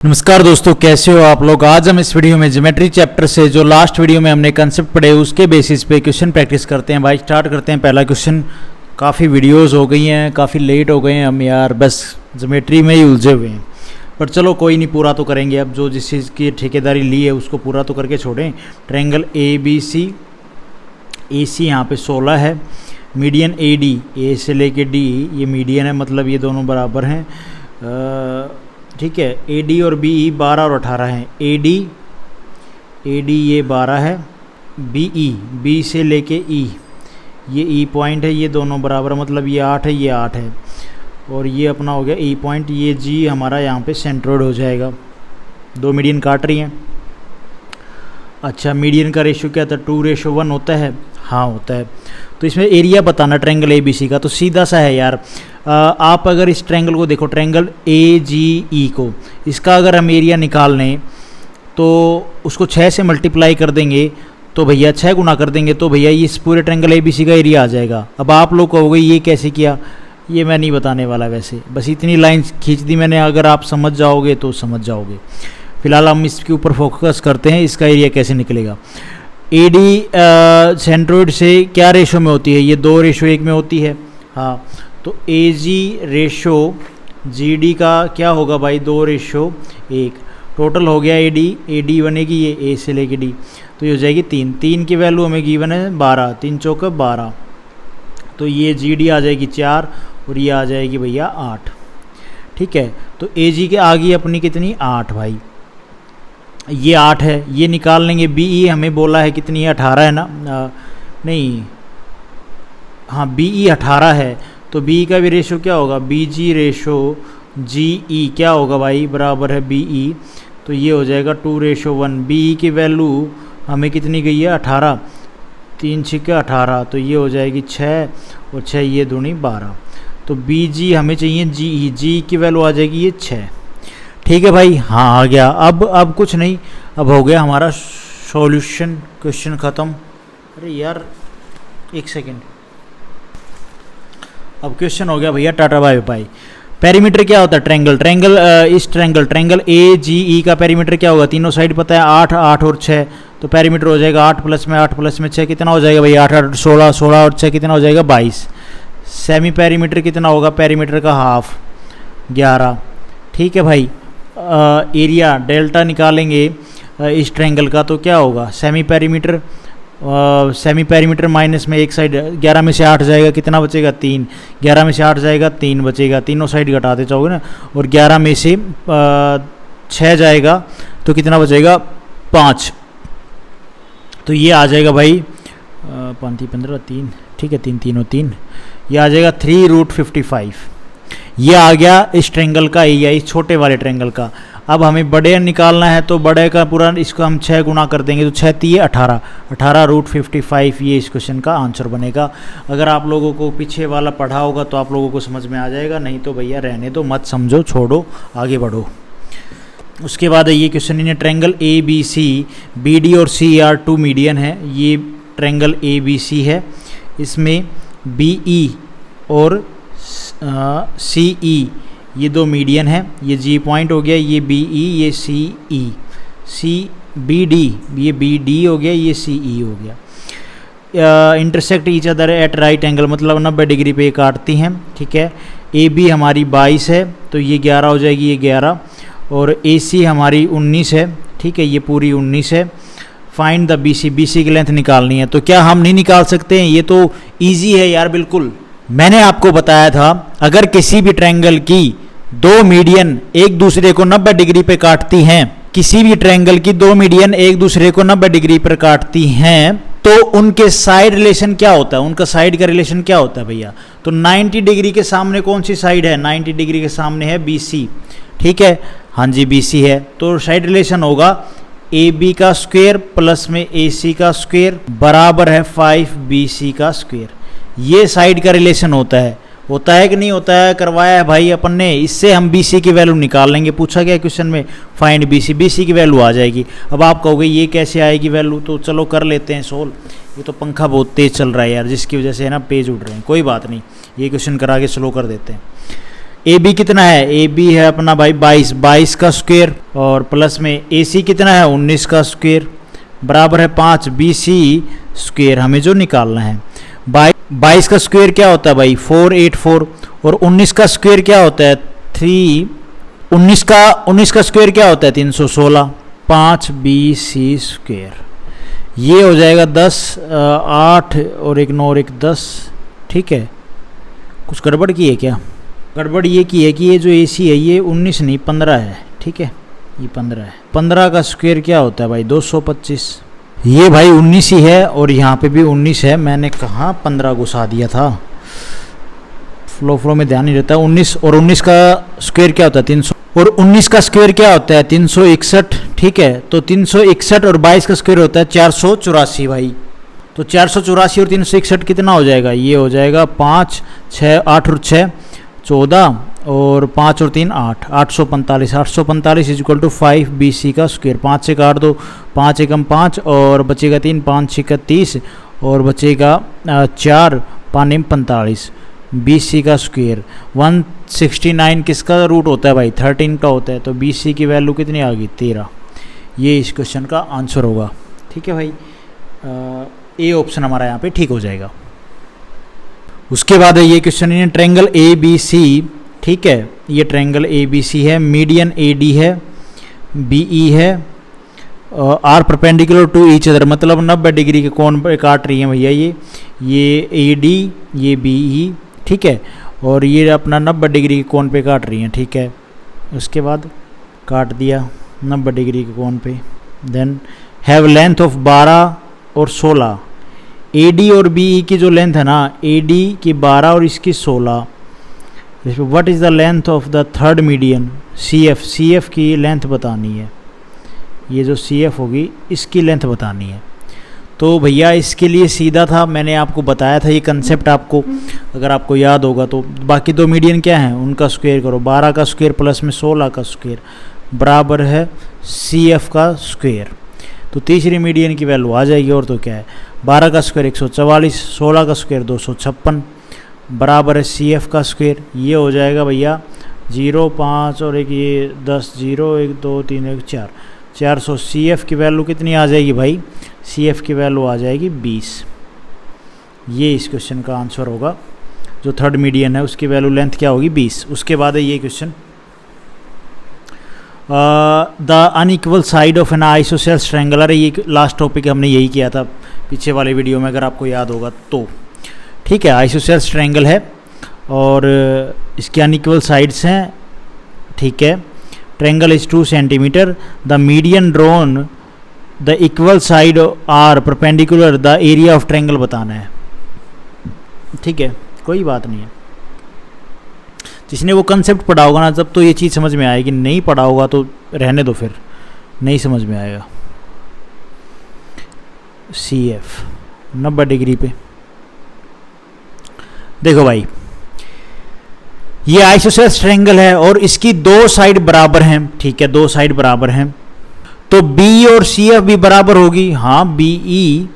नमस्कार दोस्तों, कैसे हो आप लोग। आज हम इस वीडियो में ज्योमेट्री चैप्टर से जो लास्ट वीडियो में हमने कंसेप्ट पढ़े उसके बेसिस पे क्वेश्चन प्रैक्टिस करते हैं। भाई स्टार्ट करते हैं। पहला क्वेश्चन। काफ़ी वीडियोस हो गई हैं, काफ़ी लेट हो गए हैं हम यार, बस ज्योमेट्री में ही उलझे हुए हैं। पर चलो कोई नहीं, पूरा तो करेंगे। अब जो जिस चीज़ की ठेकेदारी ली है उसको पूरा तो करके छोड़ें। ट्रायंगल AC यहाँ पे 16 है। मीडियन AD, ए से लेके D ये मीडियन है, मतलब ये दोनों बराबर हैं। ठीक है। AD और BE 12 और 18 हैं। AD ये 12 है। BE, B से लेके E ये E पॉइंट है, ये दोनों बराबर, मतलब ये 8 है, ये 8 है। और ये अपना हो गया E पॉइंट। ये G हमारा यहाँ पे सेंट्रोइड हो जाएगा। दो मीडियन काट रही हैं। अच्छा, मीडियन का रेशियो क्या था? 2:1 होता है। हाँ होता है। तो इसमें एरिया बताना ट्रायंगल ABC का, तो सीधा सा है यार। आप अगर इस ट्रायंगल को देखो, ट्रायंगल AGE को, इसका अगर हम एरिया निकाल लें तो उसको 6 से मल्टीप्लाई कर देंगे तो भैया 6 गुना कर देंगे तो भैया इस पूरे ट्रायंगल ABC का एरिया आ जाएगा। अब आप लोग कहोगे ये कैसे किया, ये मैं नहीं बताने वाला। वैसे बस इतनी लाइन खींच दी मैंने, अगर आप समझ जाओगे तो समझ जाओगे। फिलहाल हम इसके ऊपर फोकस करते हैं, इसका एरिया कैसे निकलेगा। AD सेंट्रोइड से क्या रेशो में होती है? ये 2:1 में होती है। हाँ, तो AG रेशो GD का क्या होगा भाई? 2:1। टोटल हो गया AD बनेगी ये A से लेके D, तो ये हो जाएगी 3 की वैल्यू हमें गिवन है 12, 3 चौका 12। तो ये GD आ जाएगी 4 और ये आ जाएगी भैया 8। ठीक है। तो AG के आगे अपनी कितनी? 8 भाई, ये 8 है। ये निकाल लेंगे। BE हमें बोला है कितनी है? 18 है ना? नहीं, हाँ BE 18 है। तो BE का भी रेशो क्या होगा? BG रेशो GE क्या होगा भाई? बराबर है BE, तो ये हो जाएगा 2:1। BE की वैल्यू हमें कितनी गई है? 18, 3 6 18, तो ये हो जाएगी 6 और 6 ये दूनी 12। तो BG हमें चाहिए GE की वैल्यू आ जाएगी ये 6। ठीक है भाई। हाँ आ गया। अब कुछ नहीं, अब हो गया हमारा सॉल्यूशन। क्वेश्चन ख़त्म। अरे यार एक सेकेंड, अब क्वेश्चन हो गया भैया। Tata bye bye. पेरीमीटर क्या होता है? ट्रायंगल इस ट्रायंगल AGE का पेरीमीटर क्या होगा? तीनों साइड पता है, 8 8 और 6। तो पेरीमीटर हो जाएगा 8 + 6 कितना हो जाएगा भैया? 8 8 16 16 और 6 कितना हो जाएगा? 22। सेमी पेरीमीटर कितना होगा? पेरीमीटर का हाफ 11। ठीक है भाई। एरिया डेल्टा निकालेंगे इस ट्रायंगल का, तो क्या होगा? सेमी पेरीमीटर माइनस में एक साइड 11 में से 8 जाएगा, कितना बचेगा? 3। 11 में से 8 जाएगा, 3 बचेगा। तीनों साइड घटाते जाओगे ना, और 11 में से 6 जाएगा तो कितना बचेगा? 5। तो ये आ जाएगा भाई 5 15 3। ठीक है, 3 3 3, ये आ जाएगा 3√55। ये आ गया इस ट्रायंगल का एरिया, इस छोटे वाले ट्रायंगल का। अब हमें बड़े निकालना है, तो बड़े का पूरा इसको हम 6 गुना कर देंगे, तो 6 3 18, 18√55 ये इस क्वेश्चन का आंसर बनेगा। अगर आप लोगों को पीछे वाला पढ़ा होगा तो आप लोगों को समझ में आ जाएगा, नहीं तो भैया रहने दो, मत समझो, छोड़ो, आगे बढ़ो। उसके बाद ये क्वेश्चन इन्हें ट्रायंगल ABC, BD और CR 2 मीडियन है। ये ट्रायंगल ABC है, इसमें BE और CE ये 2 मीडियन है। ये G पॉइंट हो गया, ये BE, ये CE, BD ये BD हो गया, ये CE हो गया। Intersect each other at right angle, मतलब 90 डिग्री पे काटती हैं। ठीक है। AB हमारी 22 है, तो ये 11 हो जाएगी, ये 11। और AC हमारी 19 है। ठीक है, ये पूरी 19 है। फाइंड द BC की लेंथ निकालनी है। तो क्या हम नहीं निकाल सकते हैं? ये तो ईजी है यार, बिल्कुल। मैंने आपको बताया था, अगर किसी भी ट्रायंगल की 2 मीडियन एक दूसरे को 90 डिग्री पे काटती हैं, किसी भी ट्रायंगल की 2 मीडियन एक दूसरे को 90 डिग्री पर काटती हैं, तो उनके साइड रिलेशन क्या होता है? उनका साइड का रिलेशन क्या होता है भैया? तो 90 डिग्री के सामने कौन सी साइड है? 90 डिग्री के सामने है BC। ठीक है, हाँ जी BC है। तो साइड रिलेशन होगा AB का स्क्वायर प्लस में AC का स्क्वायर बराबर है 5BC का स्क्वायर। ये साइड का रिलेशन होता है कि नहीं होता है? करवाया है भाई अपन ने। इससे हम BC की वैल्यू निकाल लेंगे। पूछा गया क्वेश्चन में फाइंड BC की वैल्यू आ जाएगी। अब आप कहोगे ये कैसे आएगी वैल्यू? तो चलो कर लेते हैं सोल्व। ये तो पंखा बहुत तेज़ चल रहा है यार, जिसकी वजह से है ना पेज उड़ रहे हैं। कोई बात नहीं, ये क्वेश्चन करा के स्लो कर देते हैं। ए बी कितना है, ए बी है अपना भाई 22, 22 का स्क्वायर और प्लस में ए सी कितना है 19 का स्क्वायर बराबर है 5 बी सी स्क्वायर हमें जो निकालना है। 22 का स्क्वायर क्या होता है भाई 484 और 19 का स्क्वायर क्या होता है 3, 19 का स्क्वायर क्या होता है 316, 5 बी सी स्क्वायर। ये हो जाएगा 10, 8 और 1 9 और 1 10। ठीक है, कुछ गड़बड़ की है क्या? गड़बड़ ये की है कि ये जो ए सी है ये 19 नहीं 15 है। ठीक है, ये 15 है। 15 का स्क्वायर क्या होता है भाई 225। ये भाई 19 ही है और यहाँ पे भी 19 है, मैंने कहाँ 15 घुसा दिया था, फ्लो में ध्यान नहीं रहता। 19 और 19 का स्क्वायर क्या होता है 300 और 19 का स्क्वायर क्या होता है 361। ठीक है, तो 361 और 22 का स्क्वायर होता है 484 भाई। तो 484 और 361 कितना हो जाएगा, ये हो जाएगा 5 6 8 और 6 14 और 5 और 3 8, 845। 845 is equal to 5 B C का स्क्वायर। 5 से काट दो, 5 एकम 5 और बचेगा 3, 5 6 30 और बचेगा 4, 5 एम 45 बी सी का स्क्वायर। 169 किसका रूट होता है भाई 13 का होता है, तो बी सी की वैल्यू कितनी आ गई 13। ये इस क्वेश्चन का आंसर होगा। ठीक है भाई, ए ऑप्शन हमारा यहाँ पे ठीक हो जाएगा। उसके बाद है ये क्वेश्चन है ट्रायंगल ए बी सी। ठीक है, ये ट्रायंगल ए बी सी है, मीडियन ए डी है, बी ई है, are perpendicular to each other, मतलब 90 डिग्री के कोण पे काट रही है भैया ये ए डी ये बी ई। ठीक है, और ये अपना 90 डिग्री के कोण पे काट रही हैं। ठीक है, उसके बाद काट दिया 90 डिग्री के कोण पे। देन हैव लेंथ ऑफ 12 और 16। ए डी और बी ई की जो लेंथ है ना, ए डी की 12 और इसकी 16। What is the length of the third median C F. C F की लेंथ बतानी है, ये जो सी एफ होगी इसकी लेंथ बतानी है। तो भैया इसके लिए सीधा था, मैंने आपको बताया था ये कंसेप्ट आपको अगर आपको याद होगा तो। बाकी दो मीडियन क्या हैं उनका स्क्वायर करो, 12 का स्क्वायर प्लस में 16 का स्क्वायर बराबर है सी एफ का स्क्वायर। तो तीसरी मीडियन की वैल्यू आ जाएगी, और तो क्या है 12 का स्क्वायर 144, 16 का स्क्वायर 256 बराबर है सी एफ का स्क्वायर। ये हो जाएगा भैया 0 5 और एक ये 10 0 1 2 3 1 4 400। सी एफ की वैल्यू कितनी आ जाएगी भाई, सी एफ की वैल्यू आ जाएगी 20। ये इस क्वेश्चन का आंसर होगा। जो थर्ड मीडियन है उसकी वैल्यू लेंथ क्या होगी 20। उसके बाद है ये question the unequal side of N isosceles triangle. ये लास्ट टॉपिक हमने यही किया था पीछे वाले वीडियो में अगर आपको याद होगा तो। ठीक है, आइसोसेल्स ट्रायंगल है और इसके अनइक्वल साइड्स हैं। ठीक है, triangle is 2 centimetre, the median drawn the equal side are perpendicular the area of triangle बताना है। ठीक है, कोई बात नहीं है, जिसने वो कंसेप्ट पढ़ा होगा ना जब तो ये चीज़ समझ में आएगी, नहीं पढ़ा होगा तो रहने दो, फिर नहीं समझ में आएगा। सी एफ 90 डिग्री पे देखो भाई, ये आइसोसेल्स ट्रायंगल है और इसकी दो साइड बराबर हैं। ठीक है, दो साइड बराबर हैं, तो बी और सी एफ भी बराबर होगी। हाँ, बी ई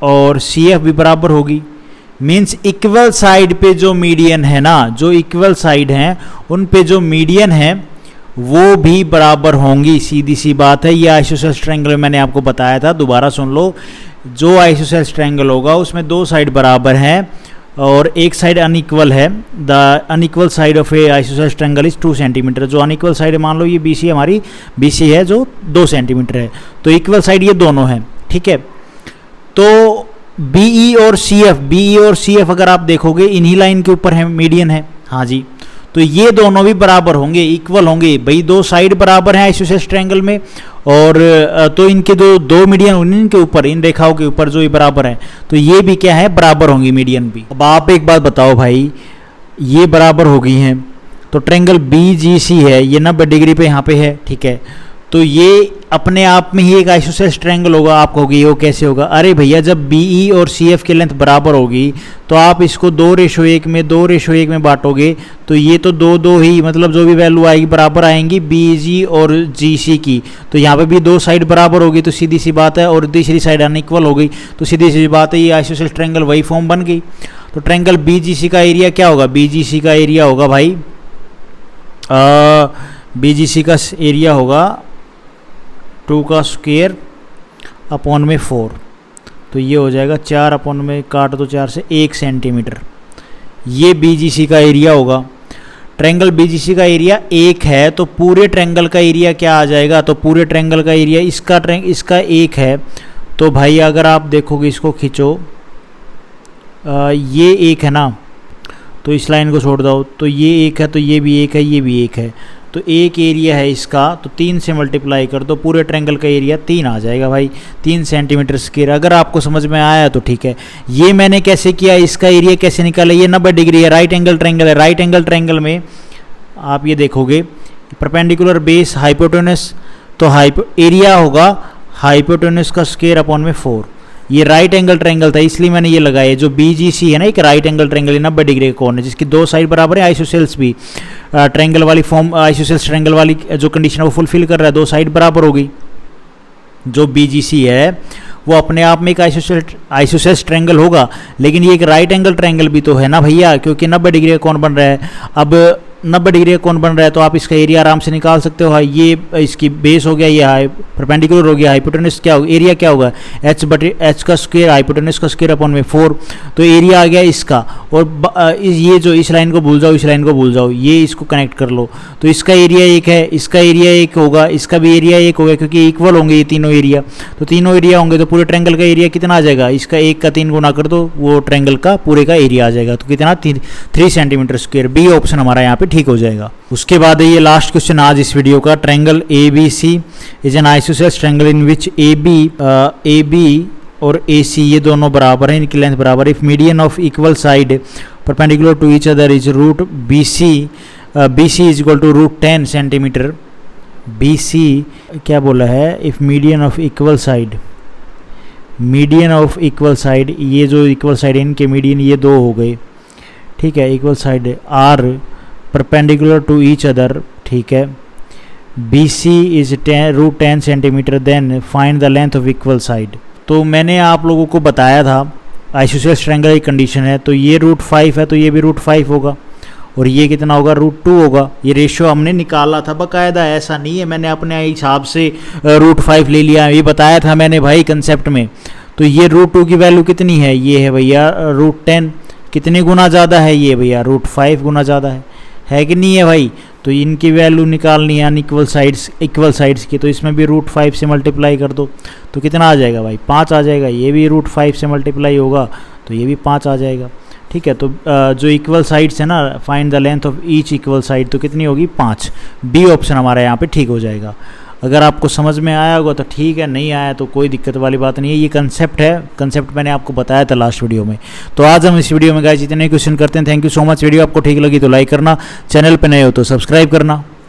और सी एफ भी बराबर होगी। मीन्स इक्वल साइड पे जो मीडियन है ना, जो इक्वल साइड हैं उन पे जो मीडियन है वो भी बराबर होंगी। सीधी सी बात है। ये आइसोसेल्स ट्रायंगल मैंने आपको बताया था, दोबारा सुन लो। जो आइसोसेल्स ट्रायंगल होगा उसमें दो साइड बराबर हैं और एक साइड अनइक्वल है। The unequal side of A isosceles triangle is 2 centimetre. जो अनइक्वल साइड मान लो ये बी सी हमारी बी सी है जो 2 सेंटीमीटर है, तो इक्वल साइड ये दोनों हैं। ठीक है, तो बी ई और सी एफ, बी ई और सी एफ अगर आप देखोगे इन्हीं लाइन के ऊपर है, मीडियन है। हाँ जी, तो ये दोनों भी बराबर होंगे, इक्वल होंगे भाई। दो साइड बराबर हैं आइसोसेल्स ट्रायंगल में, और तो इनके दो मीडियन इनके ऊपर, इन रेखाओं के ऊपर जो ये बराबर है, तो ये भी क्या है बराबर होंगी मीडियन भी। अब आप एक बात बताओ भाई, ये बराबर हो गई हैं तो ट्रायंगल बी जी सी है, ये 90 डिग्री पे यहाँ पे है। ठीक है, तो ये अपने आप में ही एक आइसोसेल्स ट्रायंगल होगा। आप कहोगे वो कैसे होगा? अरे भैया, जब बी ई और सी एफ की लेंथ बराबर होगी तो आप इसको 2:1 में बांटोगे, तो ये तो 2 ही, मतलब जो भी वैल्यू आएगी बराबर आएंगी बी जी और जी सी की। तो यहाँ पे भी दो साइड बराबर होगी, तो सीधी सी बात है, और तीसरी साइड अनइक्वल हो गई, तो सीधी सी बात है ये आइसोसेल्स ट्रायंगल वही फॉर्म बन गई। तो ट्रायंगल बी जी सी का एरिया क्या होगा? बी जी सी का एरिया होगा भाई BGC का एरिया होगा 2 का स्क्वायर अपॉन में 4, तो ये हो जाएगा 4 अपॉन में काट दो 4 से 1 सेंटीमीटर, ये BGC का एरिया होगा। ट्रायंगल BGC का एरिया 1 है, तो पूरे ट्रायंगल का एरिया क्या आ जाएगा, तो पूरे ट्रायंगल का एरिया इसका 1 है, तो भाई अगर आप देखोगे इसको खींचो, ये 1 है ना, तो इस लाइन को छोड़ दो, तो ये 1 है, तो ये भी 1 है, ये भी 1 है, तो एक एरिया है इसका, तो 3 से मल्टीप्लाई कर दो, पूरे ट्रायंगल का एरिया 3 आ जाएगा भाई, 3 सेंटीमीटर स्क्वायर। अगर आपको समझ में आया तो ठीक है। ये मैंने कैसे किया, इसका एरिया कैसे निकाला, ये 90 डिग्री है, राइट एंगल ट्रायंगल है। राइट एंगल ट्रायंगल में आप ये देखोगे परपेंडिकुलर बेस हाइपोटेनस, तो एरिया होगा हाइपोटेनस का स्क्वायर अपॉन में 4। ये राइट एंगल ट्रायंगल था, इसलिए मैंने ये लगाया। जो BGC है ना, एक राइट एंगल ट्रायंगल 90 डिग्री का कोण है, जिसकी 2 साइड बराबर है। आइसोसेल्स भी ट्रायंगल वाली फॉर्म, आइसोसेल्स ट्रायंगल वाली जो कंडीशन है वो फुलफिल कर रहा है, 2 साइड बराबर होगी। जो BGC है वो अपने आप में एक आइसोसेल्स ट्रायंगल होगा, लेकिन ये एक राइट एंगल ट्रायंगल भी तो है ना भैया, क्योंकि 90 डिग्री का कोण बन रहा है। अब 90 डिग्री का कोण बन रहा है, तो आप इसका एरिया आराम से निकाल सकते हो। ये इसकी बेस हो गया, ये परपेंडिकुलर हो गया, हाइपोटेनस क्या होगा, एरिया क्या होगा, h का स्क्वायर हाइपोटेनस का स्क्वायर अपॉन में 4, तो एरिया आ गया इसका। और ये जो इस लाइन को भूल जाओ, इस लाइन को भूल जाओ, ये इसको कनेक्ट कर लो, तो इसका एरिया 1 है, इसका एरिया 1 होगा, इसका भी एरिया 1 होगा, क्योंकि इक्वल होंगे ये तीनों एरिया। तो तीनों एरिया होंगे तो पूरे ट्रायंगल का एरिया कितना आ जाएगा, इसका 1 का 3 गुना कर दो, वो ट्रायंगल का पूरे का एरिया आ जाएगा। तो कितना, 3 सेंटीमीटर स्क्वायर। बी ऑप्शन हमारा यहाँ पे ठीक हो जाएगा। उसके बाद है ये लास्ट क्वेश्चन आज इस वीडियो का। Triangle ABC is an isosceles triangle in which AB और AC ये दोनों बराबर हैं, इनकी लेंथ बराबर है। If median of equal side perpendicular to each other is root BC is equal to √10 centimetre. BC क्या बोला है, if median of equal side, median of equal side, ये जो इक्वल साइड है इनके मीडियन ये 2 हो गए, ठीक है। Equal side are perpendicular to each other, ठीक है। BC is √10 centimetre, then find the length of equal side. तो मैंने आप लोगों को बताया था आइसोसेल्स ट्रायंगल की कंडीशन है, तो ये √5 है, तो ये भी √5 होगा, और ये कितना होगा, √2 होगा। ये रेशियो हमने निकाला था बाकायदा, ऐसा नहीं है मैंने अपने हिसाब से √5 ले लिया, ये बताया था मैंने भाई कंसेप्ट में। तो ये √2 की वैल्यू कितनी है, ये है भैया √10, कितने गुना ज़्यादा है ये भैया, √5 गुना ज़्यादा है कि नहीं है भाई। तो इनकी वैल्यू निकालनी है इक्वल साइड्स की, तो इसमें भी √5 से मल्टीप्लाई कर दो, तो कितना आ जाएगा भाई, 5 आ जाएगा। ये भी √5 से मल्टीप्लाई होगा, तो ये भी 5 आ जाएगा, ठीक है। तो जो इक्वल साइड्स है ना, find the length of each equal side, तो कितनी होगी, 5। बी ऑप्शन हमारा यहाँ पे ठीक हो जाएगा। अगर आपको समझ में आया होगा तो ठीक है, नहीं आया तो कोई दिक्कत वाली बात नहीं है। ये कंसेप्ट है, कंसेप्ट मैंने आपको बताया था लास्ट वीडियो में। तो आज हम इस वीडियो में गाइस इतने क्वेश्चन करते हैं। Thank you so much. Video आपको ठीक लगी तो लाइक करना, चैनल पे नए हो तो सब्सक्राइब करना।